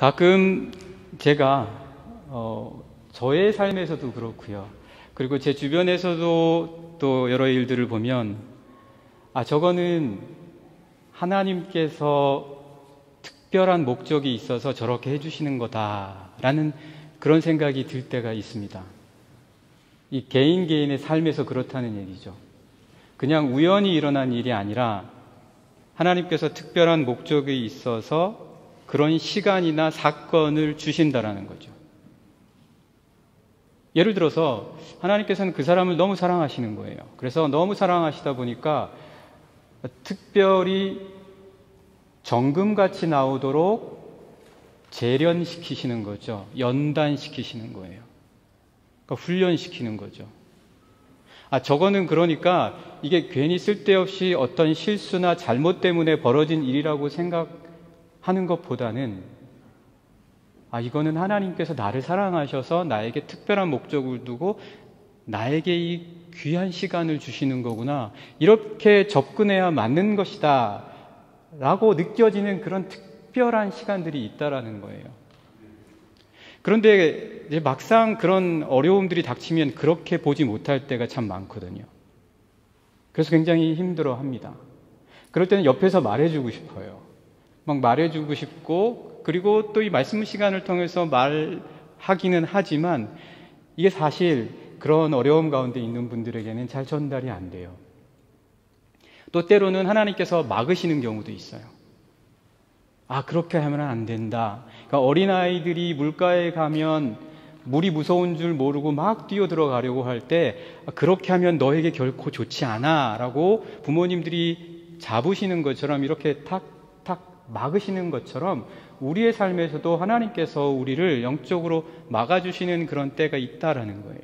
가끔 제가 저의 삶에서도 그렇고요. 그리고 제 주변에서도 또 여러 일들을 보면 저거는 하나님께서 특별한 목적이 있어서 저렇게 해주시는 거다라는 그런 생각이 들 때가 있습니다. 이 개인의 삶에서 그렇다는 얘기죠. 그냥 우연히 일어난 일이 아니라 하나님께서 특별한 목적이 있어서 그런 시간이나 사건을 주신다라는 거죠. 예를 들어서 하나님께서는 그 사람을 너무 사랑하시는 거예요. 그래서 너무 사랑하시다 보니까 특별히 정금같이 나오도록 재련시키시는 거죠. 연단시키시는 거예요. 그러니까 훈련시키는 거죠. 저거는 그러니까 이게 괜히 쓸데없이 어떤 실수나 잘못 때문에 벌어진 일이라고 생각하는 것보다는 이거는 하나님께서 나를 사랑하셔서 나에게 특별한 목적을 두고 나에게 이 귀한 시간을 주시는 거구나. 이렇게 접근해야 맞는 것이다 라고 느껴지는 그런 특별한 시간들이 있다라는 거예요. 그런데 이제 막상 그런 어려움들이 닥치면 그렇게 보지 못할 때가 참 많거든요. 그래서 굉장히 힘들어합니다. 그럴 때는 옆에서 말해주고 싶어요. 막 말해주고 싶고, 그리고 또 이 말씀 시간을 통해서 말하기는 하지만 이게 사실 그런 어려움 가운데 있는 분들에게는 잘 전달이 안 돼요. 또 때로는 하나님께서 막으시는 경우도 있어요. 그렇게 하면 안 된다. 그러니까 어린아이들이 물가에 가면 물이 무서운 줄 모르고 막 뛰어들어가려고 할 때 그렇게 하면 너에게 결코 좋지 않아 라고 부모님들이 잡으시는 것처럼 이렇게 탁탁 막으시는 것처럼 우리의 삶에서도 하나님께서 우리를 영적으로 막아주시는 그런 때가 있다라는 거예요.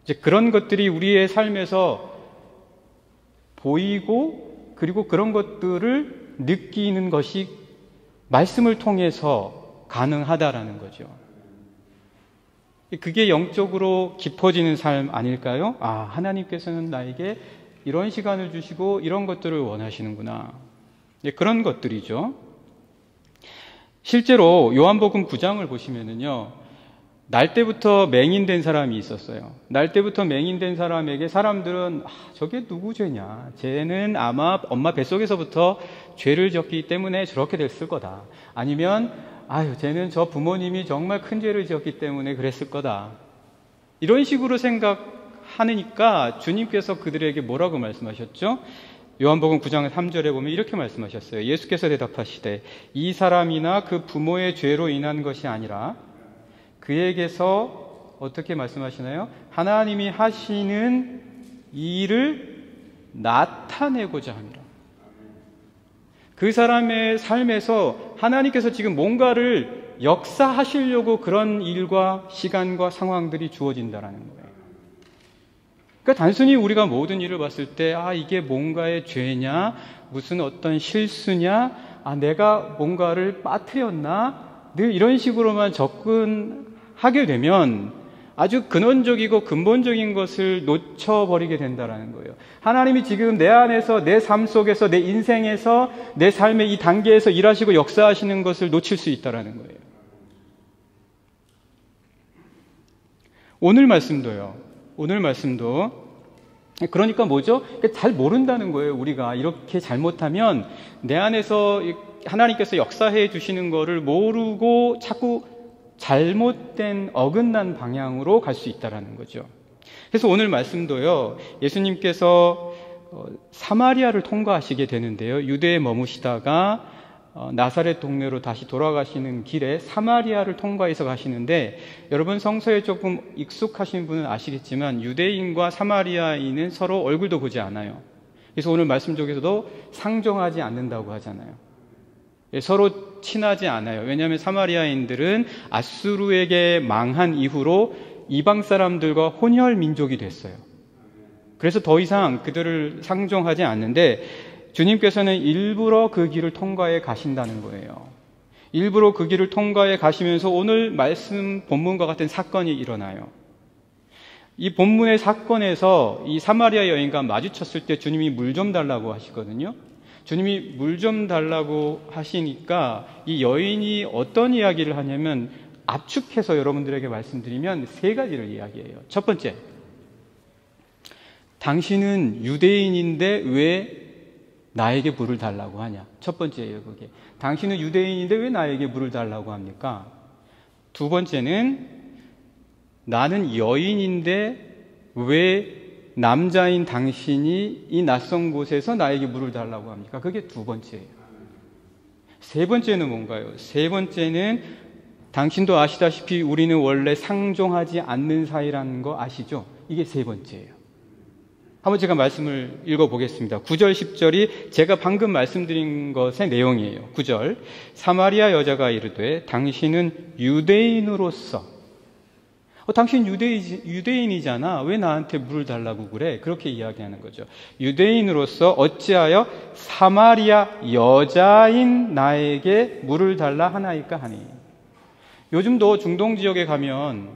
이제 그런 것들이 우리의 삶에서 보이고 그리고 그런 것들을 느끼는 것이 말씀을 통해서 가능하다라는 거죠. 그게 영적으로 깊어지는 삶 아닐까요? 하나님께서는 나에게 이런 시간을 주시고 이런 것들을 원하시는구나. 그런 것들이죠. 실제로 요한복음 9장을 보시면은요, 날 때부터 맹인된 사람이 있었어요. 날 때부터 맹인된 사람에게 사람들은 저게 누구 죄냐? 쟤는 아마 엄마 뱃속에서부터 죄를 졌기 때문에 저렇게 됐을 거다. 아니면 쟤는 저 부모님이 정말 큰 죄를 지었기 때문에 그랬을 거다. 이런 식으로 생각하니까 주님께서 그들에게 뭐라고 말씀하셨죠? 요한복음 9장 3절에 보면 이렇게 말씀하셨어요. 예수께서 대답하시되 이 사람이나 그 부모의 죄로 인한 것이 아니라 그에게서 어떻게 말씀하시나요? 하나님이 하시는 일을 나타내고자 함이라. 그 사람의 삶에서 하나님께서 지금 뭔가를 역사하시려고 그런 일과 시간과 상황들이 주어진다라는 거예요. 그러니까 단순히 우리가 모든 일을 봤을 때 이게 뭔가의 죄냐, 무슨 어떤 실수냐, 내가 뭔가를 빠뜨렸나, 늘 이런 식으로만 접근하게 되면 아주 근원적이고 근본적인 것을 놓쳐버리게 된다는 거예요. 하나님이 지금 내 안에서, 내 삶 속에서, 내 인생에서, 내 삶의 이 단계에서 일하시고 역사하시는 것을 놓칠 수 있다는 거예요. 오늘 말씀도 그러니까 뭐죠? 잘 모른다는 거예요. 우리가 이렇게 잘못하면 내 안에서 하나님께서 역사해 주시는 거를 모르고 자꾸 잘못된 어긋난 방향으로 갈 수 있다는 거죠. 그래서 오늘 말씀도요, 예수님께서 사마리아를 통과하시게 되는데요, 유대에 머무시다가 나사렛 동네로 다시 돌아가시는 길에 사마리아를 통과해서 가시는데, 여러분 성서에 조금 익숙하신 분은 아시겠지만 유대인과 사마리아인은 서로 얼굴도 보지 않아요. 그래서 오늘 말씀 쪽에서도 상종하지 않는다고 하잖아요. 서로 친하지 않아요. 왜냐하면 사마리아인들은 아수르에게 망한 이후로 이방 사람들과 혼혈 민족이 됐어요. 그래서 더 이상 그들을 상종하지 않는데 주님께서는 일부러 그 길을 통과해 가신다는 거예요. 일부러 그 길을 통과해 가시면서 오늘 말씀 본문과 같은 사건이 일어나요. 이 본문의 사건에서 이 사마리아 여인과 마주쳤을 때 주님이 물 좀 달라고 하시거든요. 주님이 물 좀 달라고 하시니까 이 여인이 어떤 이야기를 하냐면, 압축해서 여러분들에게 말씀드리면 세 가지를 이야기해요. 첫 번째, 당신은 유대인인데 왜 나에게 물을 달라고 하냐. 첫 번째예요, 그게. 당신은 유대인인데 왜 나에게 물을 달라고 합니까? 두 번째는, 나는 여인인데 왜 남자인 당신이 이 낯선 곳에서 나에게 물을 달라고 합니까? 그게 두 번째예요. 세 번째는 뭔가요? 세 번째는, 당신도 아시다시피 우리는 원래 상종하지 않는 사이라는 거 아시죠? 이게 세 번째예요. 한번 제가 말씀을 읽어보겠습니다. 9절 10절이 제가 방금 말씀드린 것의 내용이에요. 9절, 사마리아 여자가 이르되 당신은 유대인으로서, 당신 유대인이잖아. 왜 나한테 물을 달라고 그래? 그렇게 이야기하는 거죠. 유대인으로서 어찌하여 사마리아 여자인 나에게 물을 달라 하나이까 하니. 요즘도 중동 지역에 가면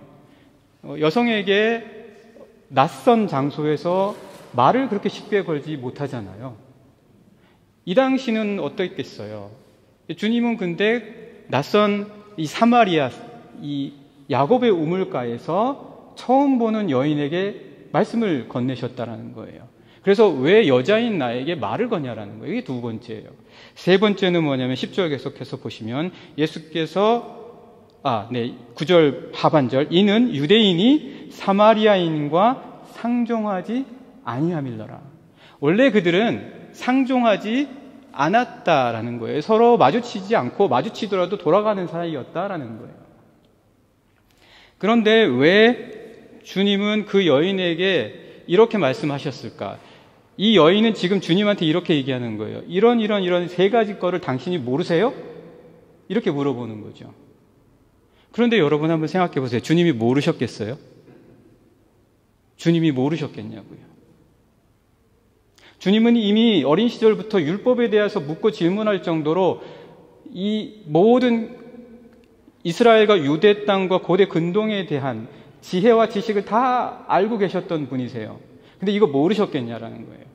여성에게 낯선 장소에서 말을 그렇게 쉽게 걸지 못하잖아요. 이 당시는 어떻겠어요? 주님은 근데 낯선 이 사마리아, 이 야곱의 우물가에서 처음 보는 여인에게 말씀을 건네셨다라는 거예요. 그래서 왜 여자인 나에게 말을 거냐라는 거예요. 이게 두 번째예요. 세 번째는 뭐냐면 10절 계속해서 보시면 예수께서 9절 하반절, 이는 유대인이 사마리아인과 상종하지 아니함일러라. 원래 그들은 상종하지 않았다라는 거예요. 서로 마주치지 않고 마주치더라도 돌아가는 사이였다라는 거예요. 그런데 왜 주님은 그 여인에게 이렇게 말씀하셨을까? 이 여인은 지금 주님한테 이렇게 얘기하는 거예요. 이런 세 가지 거를 당신이 모르세요? 이렇게 물어보는 거죠. 그런데 여러분 한번 생각해 보세요. 주님이 모르셨겠어요? 주님이 모르셨겠냐고요. 주님은 이미 어린 시절부터 율법에 대해서 묻고 질문할 정도로 이 모든 이스라엘과 유대 땅과 고대 근동에 대한 지혜와 지식을 다 알고 계셨던 분이세요. 근데 이거 모르셨겠냐라는 거예요.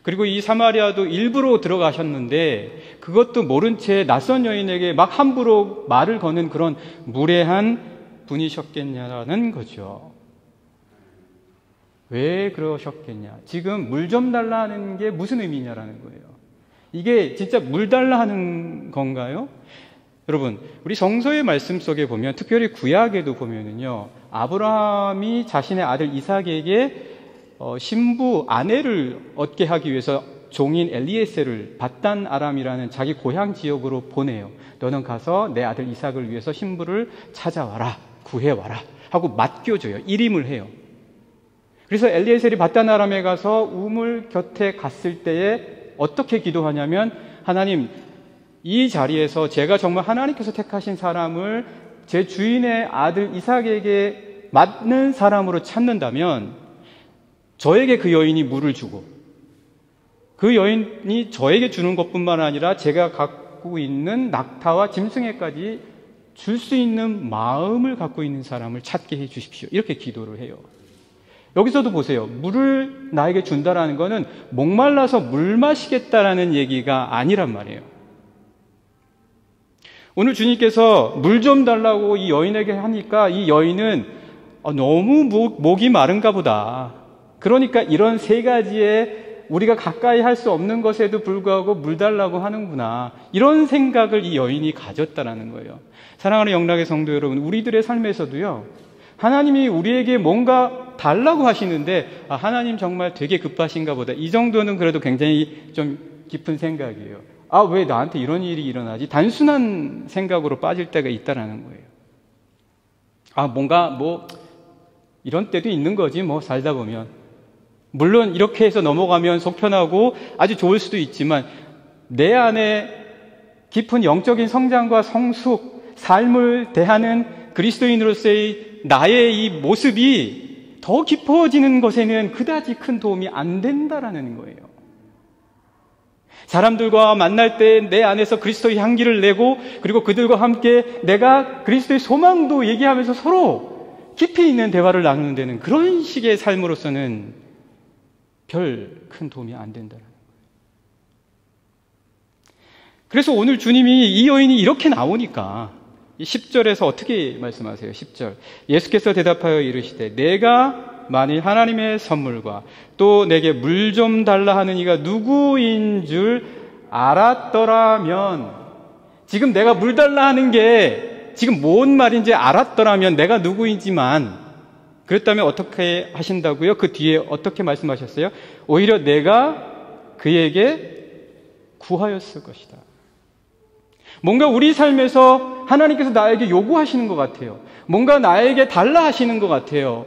그리고 이 사마리아도 일부러 들어가셨는데 그것도 모른 채 낯선 여인에게 막 함부로 말을 거는 그런 무례한 분이셨겠냐라는 거죠. 왜 그러셨겠냐? 지금 물 좀 달라 하는 게 무슨 의미냐라는 거예요. 이게 진짜 물 달라 하는 건가요? 여러분, 우리 성서의 말씀 속에 보면, 특별히 구약에도 보면은요, 아브라함이 자신의 아들 이삭에게 신부 아내를 얻게 하기 위해서 종인 엘리에셀을 밧단 아람이라는 자기 고향 지역으로 보내요. 너는 가서 내 아들 이삭을 위해서 신부를 찾아와라, 구해와라 하고 맡겨줘요. 일임을 해요. 그래서 엘리에셀이 밧단 아람에 가서 우물 곁에 갔을 때에 어떻게 기도하냐면, 하나님, 이 자리에서 제가 정말 하나님께서 택하신 사람을 제 주인의 아들 이삭에게 맞는 사람으로 찾는다면 저에게 그 여인이 물을 주고, 그 여인이 저에게 주는 것뿐만 아니라 제가 갖고 있는 낙타와 짐승에까지 줄 수 있는 마음을 갖고 있는 사람을 찾게 해 주십시오. 이렇게 기도를 해요. 여기서도 보세요. 물을 나에게 준다라는 것은 목말라서 물 마시겠다라는 얘기가 아니란 말이에요. 오늘 주님께서 물 좀 달라고 이 여인에게 하니까 이 여인은 너무 목이 마른가 보다. 그러니까 이런 세 가지에 우리가 가까이 할 수 없는 것에도 불구하고 물 달라고 하는구나. 이런 생각을 이 여인이 가졌다라는 거예요. 사랑하는 영락의 성도 여러분, 우리들의 삶에서도요, 하나님이 우리에게 뭔가 달라고 하시는데, 하나님 정말 되게 급하신가 보다. 이 정도는 그래도 굉장히 좀 깊은 생각이에요. 왜 나한테 이런 일이 일어나지? 단순한 생각으로 빠질 때가 있다라는 거예요. 뭔가 이런 때도 있는 거지, 살다 보면. 물론 이렇게 해서 넘어가면 속 편하고 아주 좋을 수도 있지만, 내 안에 깊은 영적인 성장과 성숙, 삶을 대하는 그리스도인으로서의 나의 이 모습이 더 깊어지는 것에는 그다지 큰 도움이 안 된다라는 거예요. 사람들과 만날 때 내 안에서 그리스도의 향기를 내고, 그리고 그들과 함께 내가 그리스도의 소망도 얘기하면서 서로 깊이 있는 대화를 나누는 데는 그런 식의 삶으로서는 별 큰 도움이 안 된다는 거예요. 그래서 오늘 주님이 이 여인이 이렇게 나오니까 10절에서 어떻게 말씀하세요? 10절. 예수께서 대답하여 이르시되 내가 만일 하나님의 선물과 또 내게 물 좀 달라 하는 이가 누구인 줄 알았더라면, 지금 내가 물 달라 하는 게 지금 뭔 말인지 알았더라면, 내가 누구인지만 그랬다면 어떻게 하신다고요? 그 뒤에 어떻게 말씀하셨어요? 오히려 내가 그에게 구하였을 것이다. 뭔가 우리 삶에서 하나님께서 나에게 요구하시는 것 같아요. 뭔가 나에게 달라 하시는 것 같아요.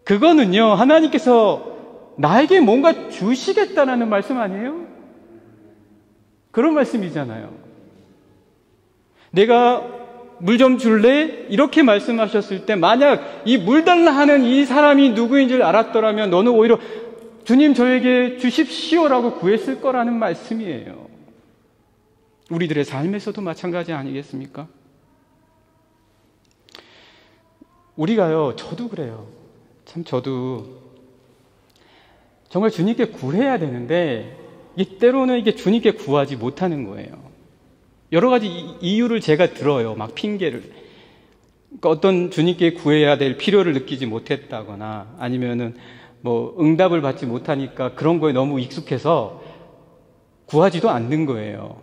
그거는요, 하나님께서 나에게 뭔가 주시겠다라는 말씀 아니에요? 그런 말씀이잖아요. 내가 물 좀 줄래? 이렇게 말씀하셨을 때, 만약 이 물 달라 하는 이 사람이 누구인 줄 알았더라면 너는 오히려 주님 저에게 주십시오라고 구했을 거라는 말씀이에요. 우리들의 삶에서도 마찬가지 아니겠습니까? 우리가요, 저도 그래요. 참 저도 정말 주님께 구해야 되는데 때로는 이게 주님께 구하지 못하는 거예요. 여러 가지 이유를 제가 들어요. 막 핑계를. 그러니까 어떤 주님께 구해야 될 필요를 느끼지 못했다거나, 아니면은 뭐 응답을 받지 못하니까 그런 거에 너무 익숙해서 구하지도 않는 거예요.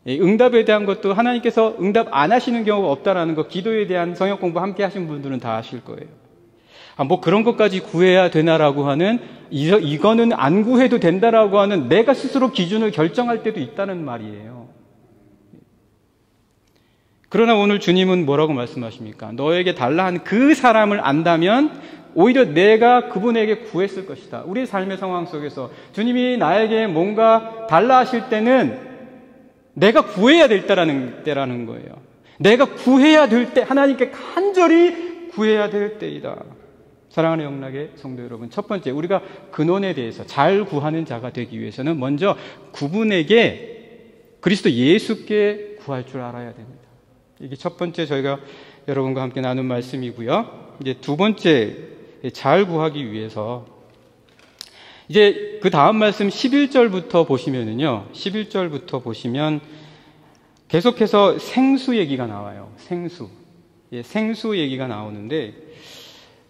응답에 대한 것도 하나님께서 응답 안 하시는 경우가 없다라는 거, 기도에 대한 성역 공부 함께 하신 분들은 다 아실 거예요. 뭐 그런 것까지 구해야 되나라고 하는, 이거는 안 구해도 된다라고 하는 내가 스스로 기준을 결정할 때도 있다는 말이에요. 그러나 오늘 주님은 뭐라고 말씀하십니까? 너에게 달라 한 그 사람을 안다면 오히려 내가 그분에게 구했을 것이다. 우리의 삶의 상황 속에서 주님이 나에게 뭔가 달라 하실 때는 내가 구해야 될 때라는 거예요. 내가 구해야 될 때, 하나님께 간절히 구해야 될 때이다. 사랑하는 영락의 성도 여러분, 첫 번째, 우리가 근원에 대해서 잘 구하는 자가 되기 위해서는 먼저 그분에게, 그리스도 예수께 구할 줄 알아야 됩니다. 이게 첫 번째 저희가 여러분과 함께 나눈 말씀이고요. 이제 두 번째, 잘 구하기 위해서, 이제 그 다음 말씀 11절부터 보시면은요, 11절부터 보시면 계속해서 생수 얘기가 나와요. 생수. 생수 얘기가 나오는데,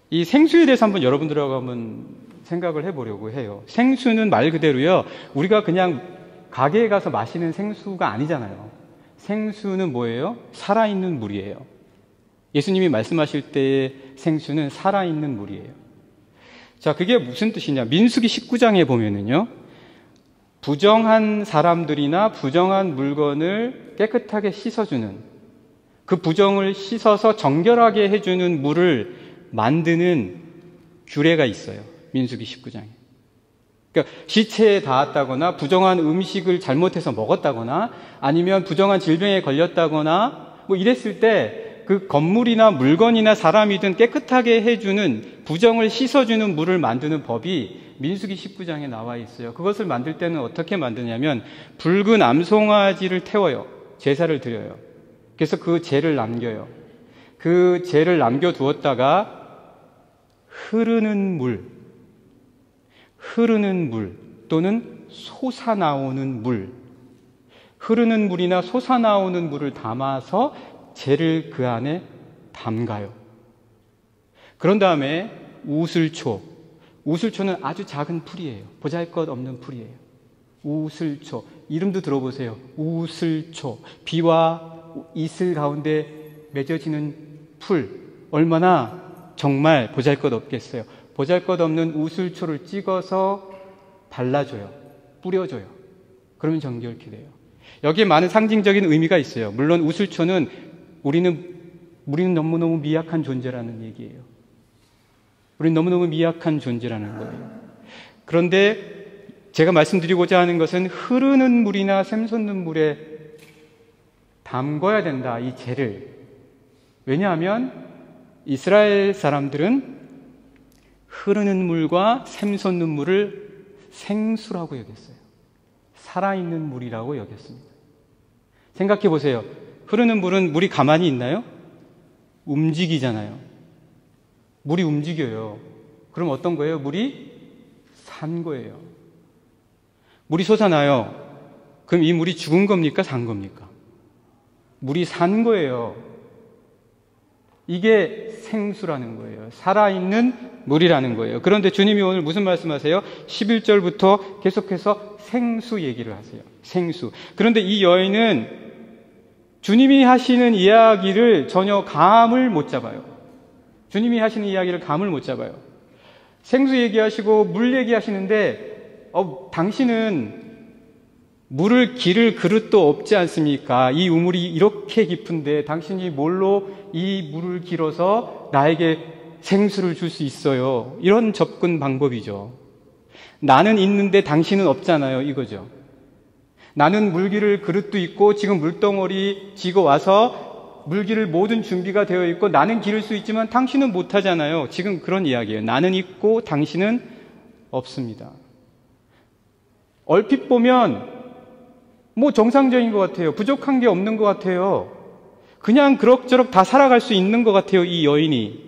이 생수에 대해서 한번 여러분들하고 한번 생각을 해보려고 해요. 생수는 말 그대로요, 우리가 그냥 가게에 가서 마시는 생수가 아니잖아요. 생수는 뭐예요? 살아있는 물이에요. 예수님이 말씀하실 때의 생수는 살아있는 물이에요. 자, 그게 무슨 뜻이냐? 민수기 19장에 보면은요, 부정한 사람들이나 부정한 물건을 깨끗하게 씻어주는, 그 부정을 씻어서 정결하게 해주는 물을 만드는 규례가 있어요. 민수기 19장에. 그러니까 시체에 닿았다거나 부정한 음식을 잘못해서 먹었다거나 아니면 부정한 질병에 걸렸다거나 뭐 이랬을 때 그 건물이나 물건이나 사람이든 깨끗하게 해주는, 부정을 씻어주는 물을 만드는 법이 민수기 19장에 나와 있어요. 그것을 만들 때는 어떻게 만드냐면 붉은 암송아지를 태워요. 제사를 드려요. 그래서 그 재를 남겨요. 그 재를 남겨두었다가 흐르는 물 또는 솟아나오는 물, 흐르는 물이나 솟아나오는 물을 담아서 재를 그 안에 담가요. 그런 다음에 우슬초는 아주 작은 풀이에요. 보잘것없는 풀이에요. 우슬초, 이름도 들어보세요. 우슬초, 비와 이슬 가운데 맺어지는 풀, 얼마나 정말 보잘것없겠어요. 보잘것없는 우슬초를 찍어서 발라줘요. 뿌려줘요. 그러면 정결케 돼요. 여기에 많은 상징적인 의미가 있어요. 물론 우슬초는 우리는 너무너무 미약한 존재라는 얘기예요. 우리는 너무너무 미약한 존재라는 거예요. 그런데 제가 말씀드리고자 하는 것은 흐르는 물이나 샘솟는 물에 담궈야 된다, 이 재를. 왜냐하면 이스라엘 사람들은 흐르는 물과 샘솟는 물을 생수라고 여겼어요. 살아있는 물이라고 여겼습니다. 생각해 보세요. 흐르는 물은 물이 가만히 있나요? 움직이잖아요. 물이 움직여요. 그럼 어떤 거예요? 물이 산 거예요. 물이 솟아나요. 그럼 이 물이 죽은 겁니까? 산 겁니까? 물이 산 거예요. 이게 생수라는 거예요. 살아있는 물이라는 거예요. 그런데 주님이 오늘 무슨 말씀하세요? 11절부터 계속해서 생수 얘기를 하세요. 생수. 그런데 이 여인은 주님이 하시는 이야기를 전혀 감을 못 잡아요. 주님이 하시는 이야기를 감을 못 잡아요. 생수 얘기하시고 물 얘기하시는데 당신은 물을 기를 그릇도 없지 않습니까? 이 우물이 이렇게 깊은데 당신이 뭘로 이 물을 길어서 나에게 생수를 줄 수 있어요? 이런 접근 방법이죠. 나는 있는데 당신은 없잖아요, 이거죠. 나는 물 기를 그릇도 있고 지금 물덩어리 지고 와서 물 기를 모든 준비가 되어 있고 나는 기를 수 있지만 당신은 못하잖아요. 지금 그런 이야기예요. 나는 있고 당신은 없습니다. 얼핏 보면 정상적인 것 같아요. 부족한 게 없는 것 같아요. 그냥 그럭저럭 다 살아갈 수 있는 것 같아요, 이 여인이.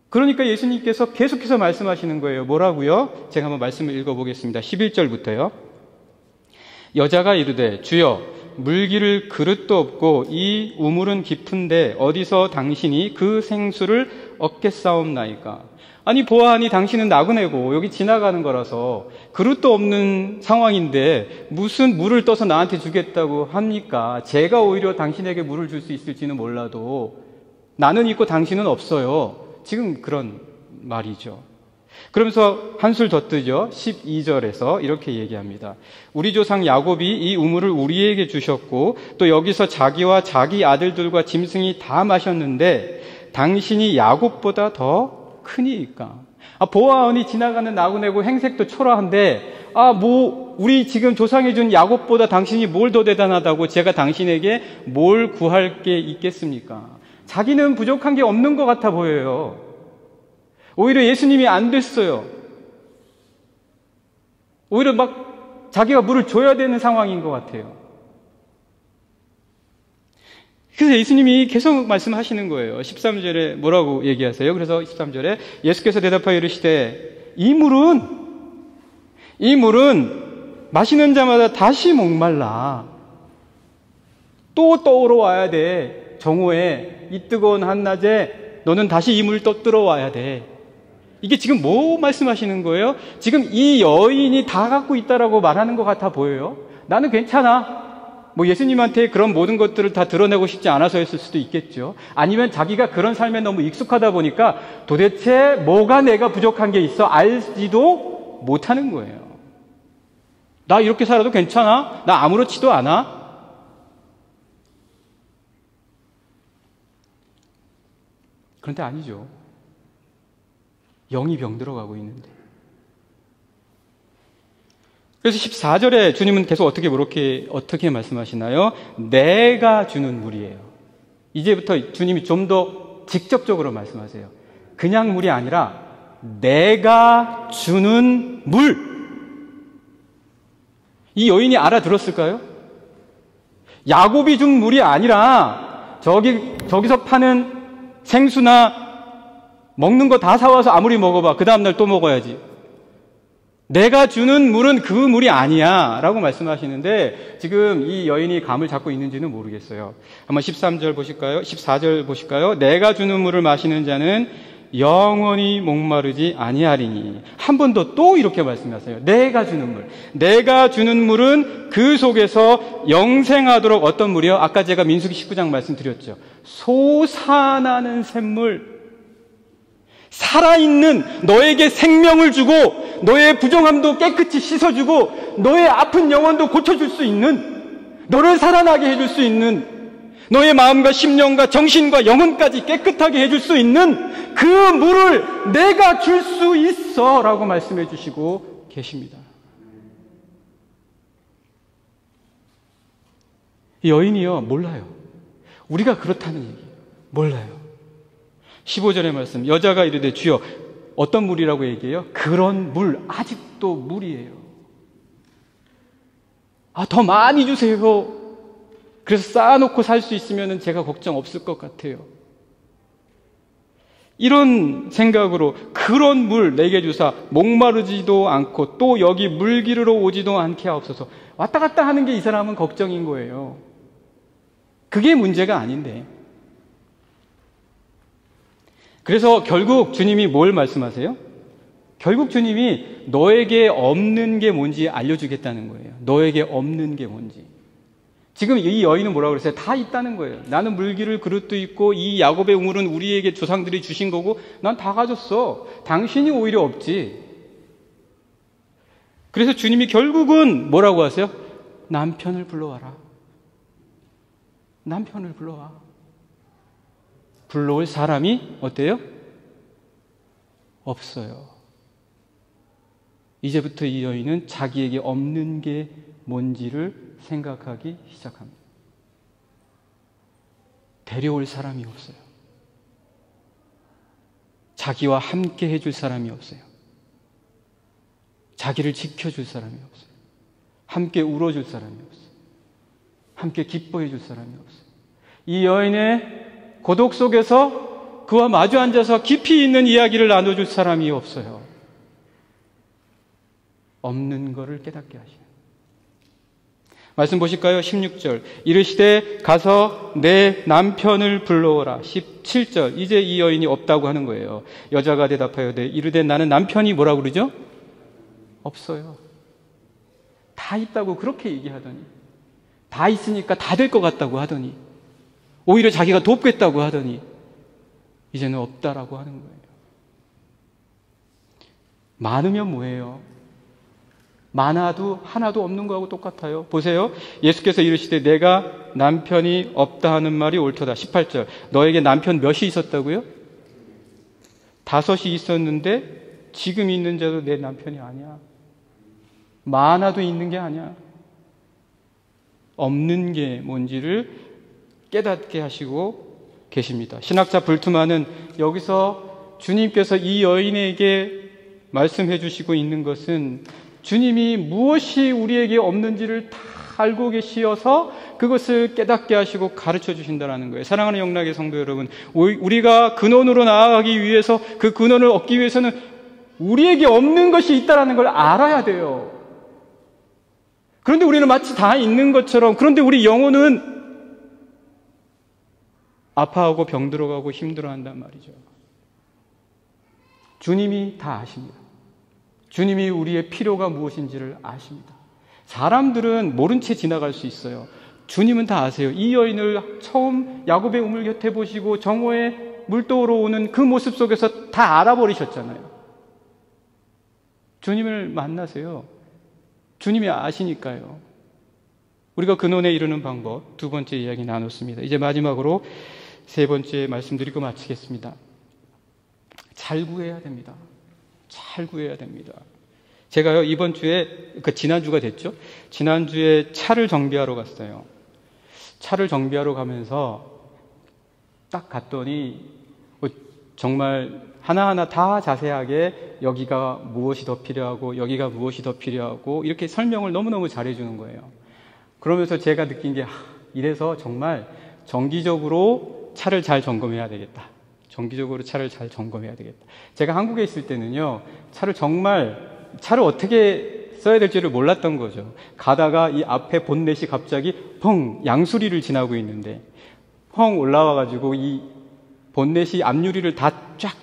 그러니까 예수님께서 계속해서 말씀하시는 거예요. 뭐라고요? 제가 한번 말씀을 읽어보겠습니다. 11절부터요. 여자가 이르되 주여 물 기를 그릇도 없고 이 우물은 깊은데 어디서 당신이 그 생수를 얻겠사옵나이까? 아니 보아하니 당신은 나그네고 여기 지나가는 거라서 그릇도 없는 상황인데 무슨 물을 떠서 나한테 주겠다고 합니까? 제가 오히려 당신에게 물을 줄 수 있을지는 몰라도 나는 있고 당신은 없어요. 지금 그런 말이죠. 그러면서 한술 더 뜨죠. 12절에서 이렇게 얘기합니다. 우리 조상 야곱이 이 우물을 우리에게 주셨고 또 여기서 자기와 자기 아들들과 짐승이 다 마셨는데 당신이 야곱보다 더 크니까. 보아하니 지나가는 나그네고 행색도 초라한데 우리 지금 조상이 준 야곱보다 당신이 뭘 더 대단하다고 제가 당신에게 뭘 구할 게 있겠습니까? 자기는 부족한 게 없는 것 같아 보여요. 오히려 예수님이 안 됐어요. 오히려 자기가 물을 줘야 되는 상황인 것 같아요. 그래서 예수님이 계속 말씀하시는 거예요. 13절에 뭐라고 얘기하세요? 그래서 13절에 예수께서 대답하여 이르시되 이 물은 마시는 자마다 다시 목말라. 또 떠오러 와야 돼. 정오에 이 뜨거운 한낮에 너는 다시 이 물 떠들어 와야 돼. 이게 지금 뭐 말씀하시는 거예요? 지금 이 여인이 다 갖고 있다라고 말하는 것 같아 보여요. 나는 괜찮아. 예수님한테 그런 모든 것들을 다 드러내고 싶지 않아서였을 수도 있겠죠. 아니면 자기가 그런 삶에 너무 익숙하다 보니까 도대체 뭐가 내가 부족한 게 있어 알지도 못하는 거예요. 나 이렇게 살아도 괜찮아? 나 아무렇지도 않아? 그런데 아니죠. 영이 병들어가고 있는데. 그래서 14절에 주님은 계속 어떻게 말씀하시나요? 내가 주는 물이에요. 이제부터 주님이 좀 더 직접적으로 말씀하세요. 그냥 물이 아니라 내가 주는 물. 이 여인이 알아들었을까요? 야곱이 준 물이 아니라 저기서 파는 생수나 먹는 거 다 사와서 아무리 먹어봐. 그 다음날 또 먹어야지. 내가 주는 물은 그 물이 아니야 라고 말씀하시는데 지금 이 여인이 감을 잡고 있는지는 모르겠어요. 한번 13절 보실까요? 14절 보실까요? 내가 주는 물을 마시는 자는 영원히 목마르지 아니하리니. 한 번 더 또 이렇게 말씀하세요. 내가 주는 물. 내가 주는 물은 그 속에서 영생하도록 어떤 물이요? 아까 제가 민수기 19장 말씀드렸죠. 솟아나는 샘물. 살아있는 너에게 생명을 주고 너의 부정함도 깨끗이 씻어주고 너의 아픈 영혼도 고쳐줄 수 있는, 너를 살아나게 해줄 수 있는, 너의 마음과 심령과 정신과 영혼까지 깨끗하게 해줄 수 있는 그 물을 내가 줄 수 있어 라고 말씀해 주시고 계십니다. 이 여인이요 몰라요. 우리가 그렇다는 얘기예요. 몰라요. 15절의 말씀, 여자가 이르되 주여 어떤 물이라고 얘기해요? 그런 물, 아직도 물이에요. 더 많이 주세요. 그래서 쌓아놓고 살 수 있으면 제가 걱정 없을 것 같아요. 이런 생각으로 그런 물 내게 주사 목마르지도 않고 또 여기 물 기르러 오지도 않게 하옵소서. 왔다 갔다 하는 게 이 사람은 걱정인 거예요. 그게 문제가 아닌데. 그래서 결국 주님이 뭘 말씀하세요? 결국 주님이 너에게 없는 게 뭔지 알려주겠다는 거예요. 너에게 없는 게 뭔지. 지금 이 여인은 뭐라고 그랬어요? 다 있다는 거예요. 나는 물기를 그릇도 있고 이 야곱의 우물은 우리에게 조상들이 주신 거고 난 다 가졌어. 당신이 오히려 없지. 그래서 주님이 결국은 뭐라고 하세요? 남편을 불러와라. 남편을 불러와. 불러올 사람이 어때요? 없어요. 이제부터 이 여인은 자기에게 없는 게 뭔지를 생각하기 시작합니다. 데려올 사람이 없어요. 자기와 함께 해줄 사람이 없어요. 자기를 지켜줄 사람이 없어요. 함께 울어줄 사람이 없어요. 함께 기뻐해줄 사람이 없어요. 이 여인의 고독 속에서 그와 마주 앉아서 깊이 있는 이야기를 나눠줄 사람이 없어요. 없는 것을 깨닫게 하시는. 말씀 보실까요? 16절. 이르시되 가서 내 남편을 불러오라. 17절. 이제 이 여인이 없다고 하는 거예요. 여자가 대답하여되 이르되 나는 남편이 뭐라고 그러죠? 없어요. 다 있다고 그렇게 얘기하더니, 다 있으니까 다 될 것 같다고 하더니, 오히려 자기가 돕겠다고 하더니 이제는 없다라고 하는 거예요. 많으면 뭐예요? 많아도 하나도 없는 거하고 똑같아요. 보세요. 예수께서 이르시되 내가 남편이 없다 하는 말이 옳도다. 18절. 너에게 남편 몇이 있었다고요? 5이 있었는데 지금 있는 자도 내 남편이 아니야. 많아도 있는 게 아니야. 없는 게 뭔지를 깨닫게 하시고 계십니다. 신학자 불투만은 여기서 주님께서 이 여인에게 말씀해 주시고 있는 것은 주님이 무엇이 우리에게 없는지를 다 알고 계시어서 그것을 깨닫게 하시고 가르쳐 주신다는 거예요. 사랑하는 영락의 성도 여러분, 우리가 근원으로 나아가기 위해서, 그 근원을 얻기 위해서는 우리에게 없는 것이 있다는 걸 알아야 돼요. 그런데 우리는 마치 다 있는 것처럼, 그런데 우리 영혼은 아파하고 병들어가고 힘들어한단 말이죠. 주님이 다 아십니다. 주님이 우리의 필요가 무엇인지를 아십니다. 사람들은 모른 채 지나갈 수 있어요. 주님은 다 아세요. 이 여인을 처음 야곱의 우물 곁에 보시고 정오에 물도우러 오는 그 모습 속에서 다 알아버리셨잖아요. 주님을 만나세요. 주님이 아시니까요. 우리가 근원에 이르는 방법, 두 번째 이야기 나눴습니다. 이제 마지막으로 세 번째 말씀드리고 마치겠습니다. 잘 구해야 됩니다. 잘 구해야 됩니다. 제가요, 이번 주에, 지난주가 됐죠? 지난주에 차를 정비하러 갔어요. 차를 정비하러 가면서 딱 갔더니 정말 하나하나 다 자세하게 여기가 무엇이 더 필요하고 여기가 무엇이 더 필요하고 이렇게 설명을 너무너무 잘해주는 거예요. 그러면서 제가 느낀 게 이래서 정말 정기적으로 차를 잘 점검해야 되겠다. 정기적으로 차를 잘 점검해야 되겠다. 제가 한국에 있을 때는요, 차를 어떻게 써야 될지를 몰랐던 거죠. 가다가 이 앞에 본넷이 갑자기 펑 양수리를 지나고 있는데 펑 올라와가지고 이 본넷이 앞유리를 다 쫙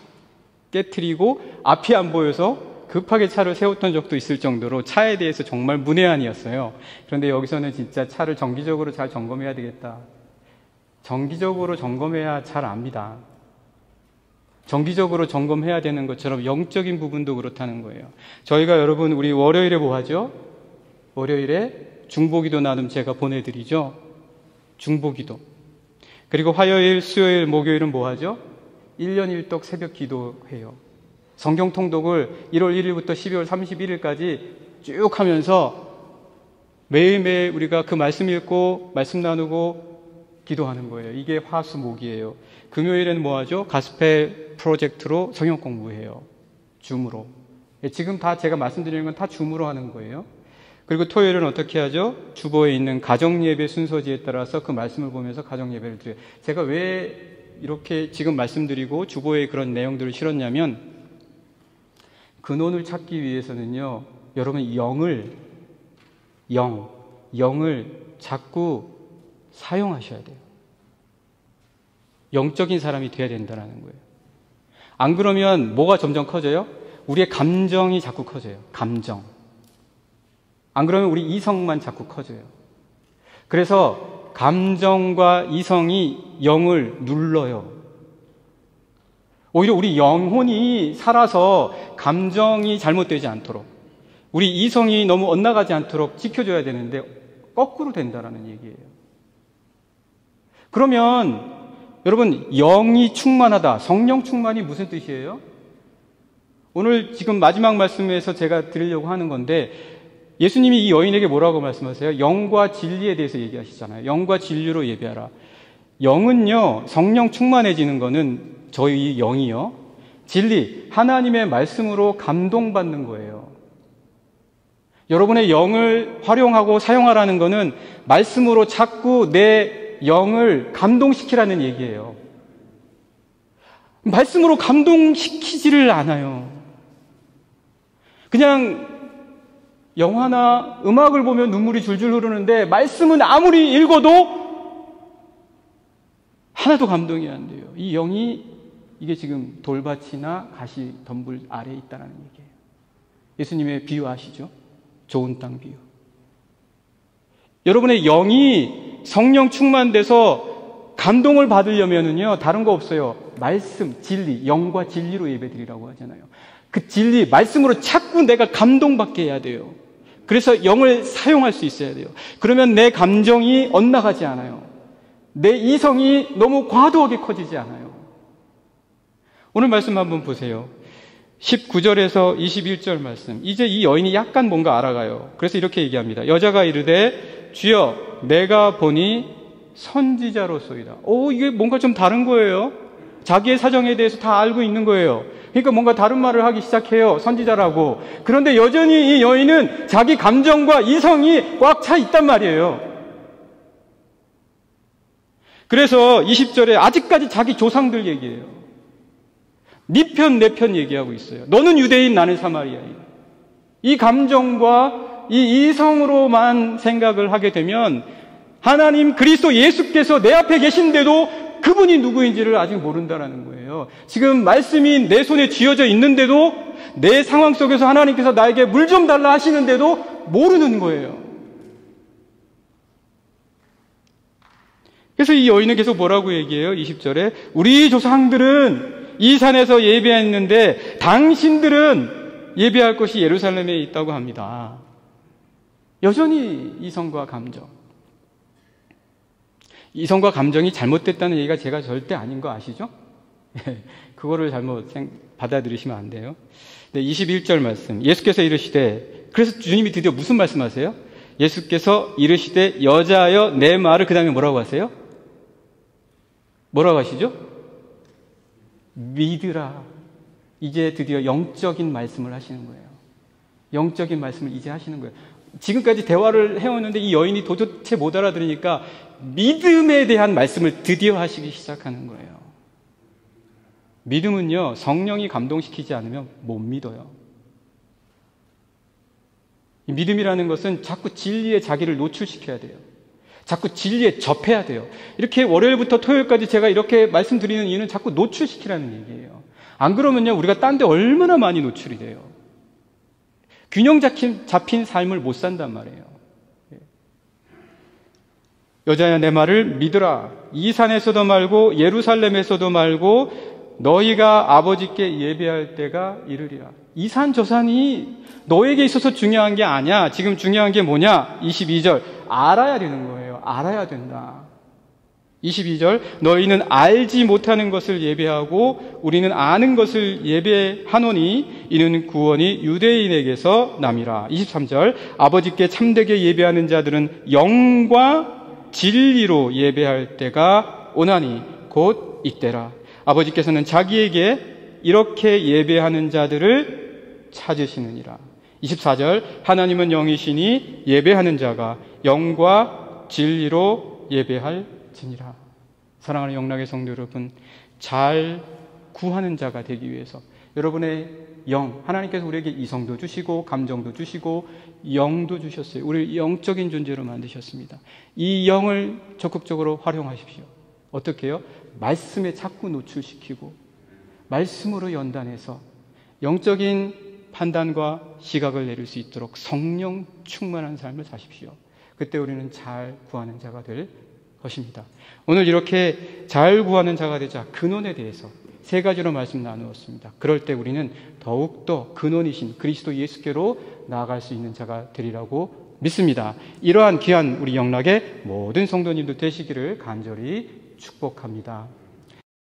깨트리고 앞이 안 보여서 급하게 차를 세웠던 적도 있을 정도로 차에 대해서 정말 문외한이었어요. 그런데 여기서는 진짜 차를 정기적으로 잘 점검해야 되겠다. 정기적으로 점검해야 잘 압니다. 정기적으로 점검해야 되는 것처럼 영적인 부분도 그렇다는 거예요. 저희가 여러분 우리 월요일에 뭐 하죠? 월요일에 중보기도 나눔 제가 보내드리죠. 중보기도. 그리고 화요일, 수요일, 목요일은 뭐 하죠? 1년 1독 새벽 기도해요. 성경 통독을 1월 1일부터 12월 31일까지 쭉 하면서 매일매일 우리가 그 말씀 읽고 말씀 나누고 기도하는 거예요. 이게 화수목이에요. 금요일에는 뭐 하죠? 가스펠 프로젝트로 성경 공부해요. 줌으로. 지금 다 제가 말씀드리는 건 다 줌으로 하는 거예요. 그리고 토요일은 어떻게 하죠? 주보에 있는 가정예배 순서지에 따라서 그 말씀을 보면서 가정예배를 드려요. 제가 왜 이렇게 지금 말씀드리고 주보에 그런 내용들을 실었냐면 근원을 찾기 위해서는요, 여러분 영, 영을 자꾸 사용하셔야 돼요. 영적인 사람이 돼야 된다는 거예요. 안 그러면 뭐가 점점 커져요? 우리의 감정이 자꾸 커져요. 감정. 안 그러면 우리 이성만 자꾸 커져요. 그래서 감정과 이성이 영을 눌러요. 오히려 우리 영혼이 살아서 감정이 잘못되지 않도록, 우리 이성이 너무 엇나가지 않도록 지켜줘야 되는데 거꾸로 된다는 얘기예요. 그러면 여러분, 영이 충만하다, 성령 충만이 무슨 뜻이에요? 오늘 지금 마지막 말씀에서 제가 드리려고 하는 건데, 예수님이 이 여인에게 뭐라고 말씀하세요? 영과 진리에 대해서 얘기하시잖아요. 영과 진리로 예배하라. 영은요, 성령 충만해지는 거는 저희 영이요, 진리, 하나님의 말씀으로 감동받는 거예요. 여러분의 영을 활용하고 사용하라는 거는 말씀으로 자꾸 내 영을 감동시키라는 얘기예요. 말씀으로 감동시키지를 않아요. 그냥 영화나 음악을 보면 눈물이 줄줄 흐르는데 말씀은 아무리 읽어도 하나도 감동이 안 돼요. 이 영이 이게 지금 돌밭이나 가시 덤불 아래에 있다는 얘기예요. 예수님의 비유 아시죠? 좋은 땅 비유. 여러분의 영이 성령 충만돼서 감동을 받으려면은요, 다른 거 없어요. 말씀, 진리, 영과 진리로 예배드리라고 하잖아요. 그 진리, 말씀으로 자꾸 내가 감동받게 해야 돼요. 그래서 영을 사용할 수 있어야 돼요. 그러면 내 감정이 엇나가지 않아요. 내 이성이 너무 과도하게 커지지 않아요. 오늘 말씀 한번 보세요. 19절에서 21절 말씀. 이제 이 여인이 약간 뭔가 알아가요. 그래서 이렇게 얘기합니다. 여자가 이르되 주여 내가 보니 선지자로소이다. 이게 뭔가 좀 다른 거예요. 자기의 사정에 대해서 다 알고 있는 거예요. 그러니까 뭔가 다른 말을 하기 시작해요. 선지자라고. 그런데 여전히 이 여인은 자기 감정과 이성이 꽉 차 있단 말이에요. 그래서 20절에 아직까지 자기 조상들 얘기해요. 네 편, 내 편 얘기하고 있어요. 너는 유대인, 나는 사마리아인. 이 감정과 이 이성으로만 생각을 하게 되면 하나님 그리스도 예수께서 내 앞에 계신데도 그분이 누구인지를 아직 모른다는 거예요. 지금 말씀이 내 손에 쥐어져 있는데도, 내 상황 속에서 하나님께서 나에게 물 좀 달라 하시는데도 모르는 거예요. 그래서 이 여인은 계속 뭐라고 얘기해요? 20절에 우리 조상들은 이 산에서 예배했는데 당신들은 예배할 곳이 예루살렘에 있다고 합니다. 여전히 이성과 감정. 이성과 감정이 잘못됐다는 얘기가 제가 절대 아닌 거 아시죠? 그거를 잘못 받아들이시면 안 돼요. 네, 21절 말씀. 예수께서 이르시되, 그래서 주님이 드디어 무슨 말씀하세요? 예수께서 이르시되 여자여 내 말을, 그 다음에 뭐라고 하세요? 뭐라고 하시죠? 믿으라. 이제 드디어 영적인 말씀을 하시는 거예요. 영적인 말씀을 이제 하시는 거예요. 지금까지 대화를 해왔는데 이 여인이 도대체 못 알아들으니까 믿음에 대한 말씀을 드디어 하시기 시작하는 거예요. 믿음은요, 성령이 감동시키지 않으면 못 믿어요. 이 믿음이라는 것은 자꾸 진리에 자기를 노출시켜야 돼요. 자꾸 진리에 접해야 돼요. 이렇게 월요일부터 토요일까지 제가 이렇게 말씀드리는 이유는 자꾸 노출시키라는 얘기예요. 안 그러면요, 우리가 딴 데 얼마나 많이 노출이 돼요. 균형 잡힌 삶을 못 산단 말이에요. 여자야 내 말을 믿으라. 이 산에서도 말고 예루살렘에서도 말고 너희가 아버지께 예배할 때가 이르리라. 이 산 저 산이 너에게 있어서 중요한 게 아니야. 지금 중요한 게 뭐냐? 22절. 알아야 되는 거예요. 알아야 된다. 22절. 너희는 알지 못하는 것을 예배하고 우리는 아는 것을 예배하노니 이는 구원이 유대인에게서 남이라. 23절. 아버지께 참되게 예배하는 자들은 영과 진리로 예배할 때가 오나니 곧 이때라. 아버지께서는 자기에게 이렇게 예배하는 자들을 찾으시느니라. 24절. 하나님은 영이시니 예배하는 자가 영과 진리로 예배할지니라. 사랑하는 영락의 성도 여러분, 잘 구하는 자가 되기 위해서, 여러분의 영, 하나님께서 우리에게 이성도 주시고 감정도 주시고 영도 주셨어요. 우리를 영적인 존재로 만드셨습니다. 이 영을 적극적으로 활용하십시오. 어떻게 해요? 말씀에 자꾸 노출시키고 말씀으로 연단해서 영적인 판단과 시각을 내릴 수 있도록 성령 충만한 삶을 사십시오. 그때 우리는 잘 구하는 자가 될 것입니다. 오늘 이렇게 잘 구하는 자가 되자 근원에 대해서 세 가지로 말씀 나누었습니다. 그럴 때 우리는 더욱더 근원이신 그리스도 예수께로 나아갈 수 있는 자가 되리라고 믿습니다. 이러한 귀한 우리 영락의 모든 성도님들 되시기를 간절히 축복합니다.